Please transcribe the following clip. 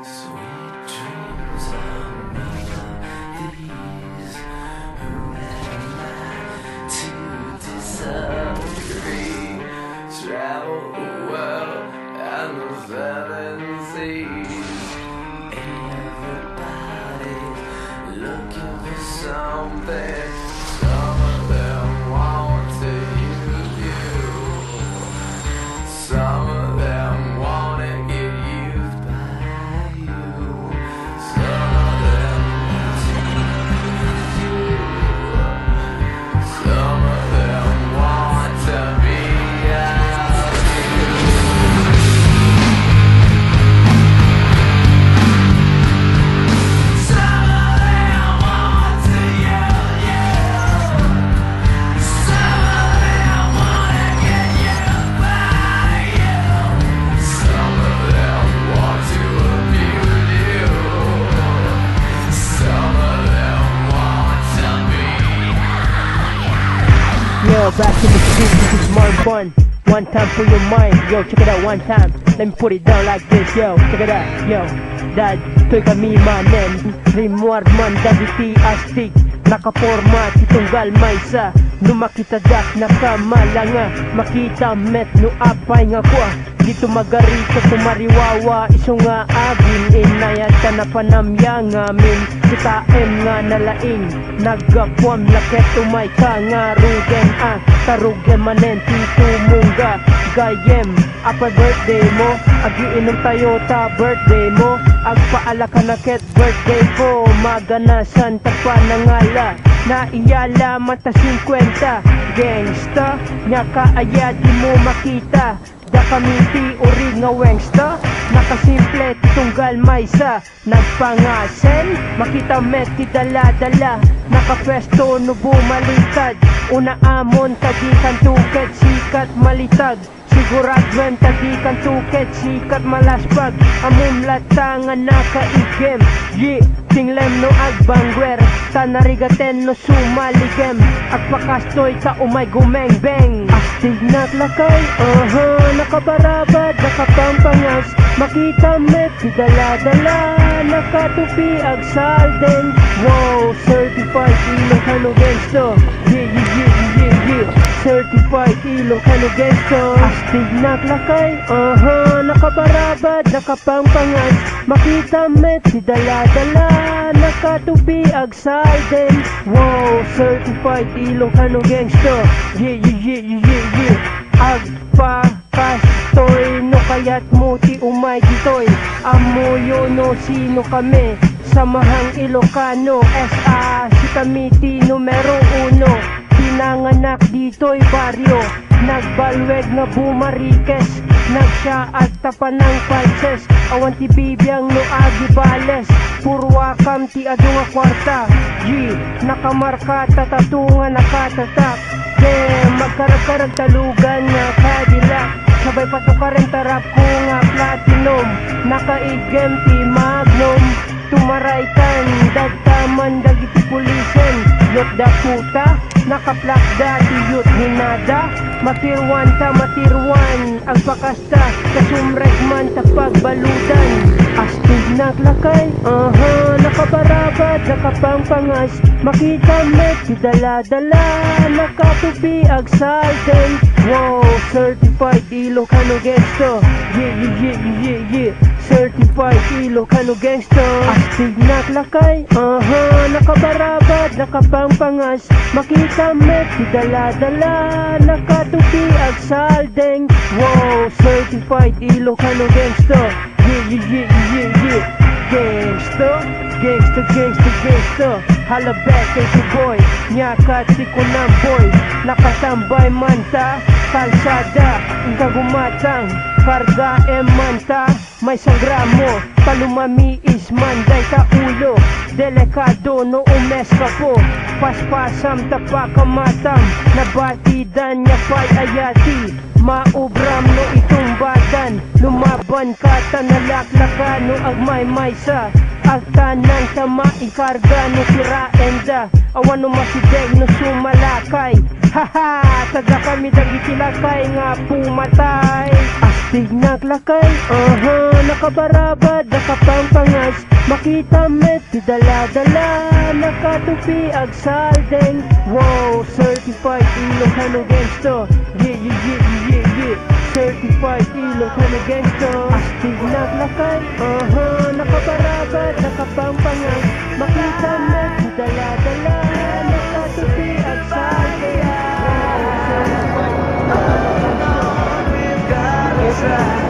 Sweet dreams are melodies. Who am I to disagree? Travel the world and the seven seas. Everybody's looking for something. Some of them want to use you. Some of them want to get used by you. Some of them want to use you. Some of them want to be out you. Some of them want to use you. Some of them want to get used by you. Some of them want to abuse you. Some of them want to be. Yo, back to the street, this is Marvin. One time for your mind, yo, check it out one time. Let me put it down like this, yo, check it out, yo. Dad, to'y kami manen. Rimward man, dagiti astig. Nakaporma, titunggal may sa. Numakita dak, nakamalanga. Makita met, no apay nga kwa. Dito magarito, tumariwawa. Iso nga agin, inayat ka na panamyang amin. Kita nga nalaing. Nagapwam, laket umay ka nga rugen. Tarugen manen, tito mungga. Gayem, apa birthday mo? Agiinom tayo ta birthday mo. Agpaala ka na ket birthday ko. Maganasan tapa nangala. Naiyala mata 50. Gangsta, nya kaaya di mo makita. Da kami ti ori nga wengsta. Nakasimple tunggal maysa. Nagpangasen, makita met ti dala-dala. Nakapwesto no bumalitad. Una amon tagikan tuket sikat malitag. Siguradwen tagikan tuket sikat malaspag. Amum latangan nakaigem. Yi, tinglem no agbangwer. Tanarigaten no sumaligem. Agpakastoy ka umay gumeng-beng. Astig naglakay, nakabarabad, nakapampangas. Makita met ti dala-dala. Nakatupi agsalden. Wow, certified Ilocano gangsta. Yeah. Certified Ilocano gangsta. Astig naglakay, nakabarabad, nakapampangas. Makita met ti dala-dala. Nakatupi agsalden. Wow, certified Ilocano gangsta. Yeah. Agpakastoy no kayat mo ti umay ditoy. Amoyo no sino kami. Samahang Ilocano, SA, si kami ti numero 1. Pinanganak dito'y baryo. Nagbalweg na bumarikes. Nagsya at tapan ng palses. Awan ti bibiyang no agibales. Purwakam ti adu nga kwarta. G, nakamarka tatatunga nakatatak. De, magkarag-karag talugan nga Cadillac. Sabay patukaren tarap ko nga platinum. Nakaigem ti magnum. Tumaray kan, dagtaman dagiti pulisen. Yot da puta, nakaplak dati yot hinada. Matirwan ta matirwan, agpakasta. Kasumrek man ta pagbaludan. Astig naglakay, nakabarabad, nakapampangas. Makita met, ti dala-dala. Nakatupi agsalden. Wow, certified Ilocano gangsta. Yeah. Certified Ilocano gangsta. Astig naglakay, nakabarabad, nakapampangas. Makita met, ti dala-dala. Nakatupi agsalden. Wow, certified Ilocano gangsta. Yeah. Gangsta. Hala back kay si boy. Nyakat si kunang boy. Nakatambay manta. Kalsada, kagumatang. Karga manta. May sagramo. Palumami is manday ka ulo. Delikado no umeska po. Paspasam tapakamatang. Nabatidan niya pa'y ayati. Maubram no itong badan. Lumaban ka tanalaklakan no agmay maysa. Agtanan sa maikarga no piraenda. Awan no masideg no sumalakay. Haha, taga kami dagi kilakay nga pumatay. astig naglakay, nakabarabad, nakapangpangas, makita met, dala-dala, nakatupi ag saldeng, wow, certified Ilocano gangster, yeah, certified Ilocano gangster, astig naglakay, nakabarabad, nakapangpangas, makita met, dala-dala, nakatupi ag saldeng, wow, certified Ilocano gangster.